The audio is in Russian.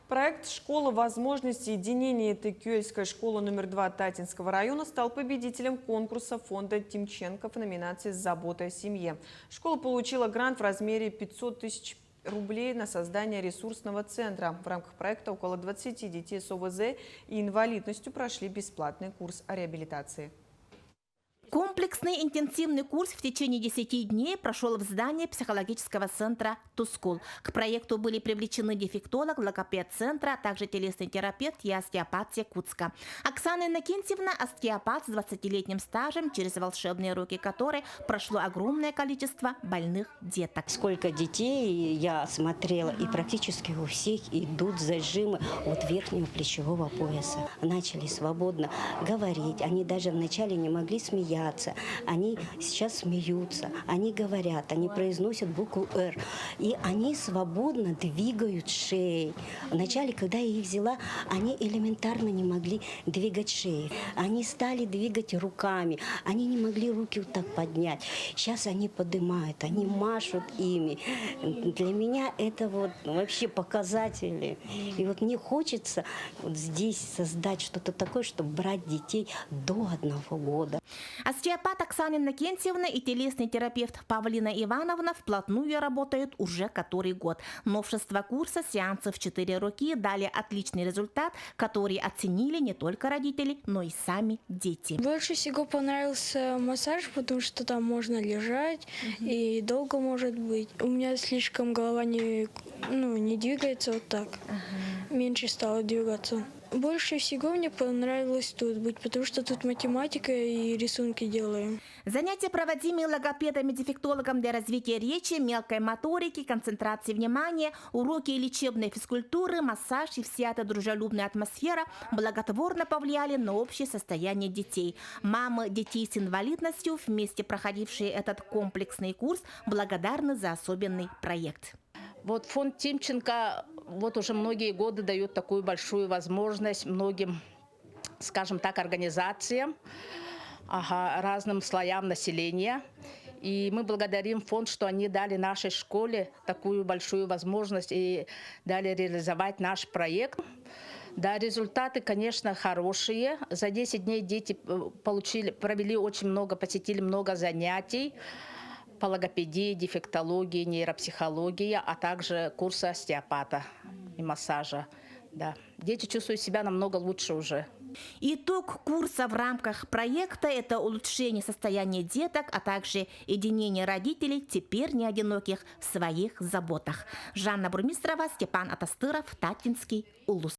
Проект «Школа возможностей» единения Тыкюэльской школы номер 2 Татинского района стал победителем конкурса фонда Тимченко в номинации «Забота о семье». Школа получила грант в размере 500 тысяч рублей на создание ресурсного центра. В рамках проекта около 20 детей с ОВЗ и инвалидностью прошли бесплатный курс о реабилитации. Комплексный интенсивный курс в течение 10 дней прошел в здании психологического центра «Тускул». К проекту были привлечены дефектолог, логопед центра, а также телесный терапевт и остеопат Якутска. Оксана Иннокентьевна – остеопат с 20-летним стажем, через волшебные руки которой прошло огромное количество больных деток. Сколько детей я смотрела, и практически у всех идут зажимы от верхнего плечевого пояса. Начали свободно говорить, они даже вначале не могли смеяться. Они сейчас смеются, они говорят, они произносят букву «Р». И они свободно двигают шеей. Вначале, когда я их взяла, они элементарно не могли двигать шеей. Они стали двигать руками, они не могли руки вот так поднять. Сейчас они поднимают, они машут ими. Для меня это вот вообще показатели. И вот мне хочется вот здесь создать что-то такое, чтобы брать детей до 1 года. Остеопат Оксана Иннокентьевна и телесный терапевт Павлина Ивановна вплотную работают уже который год. Новшество курса сеансов 4 руки дали отличный результат, который оценили не только родители, но и сами дети. Больше всего понравился массаж, потому что там можно лежать и долго может быть. У меня слишком голова не двигается вот так. Меньше стало двигаться. Больше всего мне понравилось тут быть, потому что тут математика и рисунки делаем. Занятия, проводимые логопедом-дефектологом для развития речи, мелкой моторики, концентрации внимания, уроки лечебной физкультуры, массаж и вся эта дружелюбная атмосфера благотворно повлияли на общее состояние детей. Мамы детей с инвалидностью, вместе проходившие этот комплексный курс, благодарны за особенный проект. Вот фонд Тимченко вот уже многие годы дает такую большую возможность многим, скажем так, организациям, разным слоям населения. И мы благодарим фонд, что они дали нашей школе такую большую возможность и дали реализовать наш проект. Да, результаты, конечно, хорошие. За 10 дней дети посетили много занятий по логопедии, дефектологии, нейропсихологии, а также курсы остеопата и массажа. Да. Дети чувствуют себя намного лучше уже. Итог курса в рамках проекта – это улучшение состояния деток, а также единение родителей, теперь не одиноких, в своих заботах. Жанна Бурмистрова, Степан Атастыров, Татинский улус.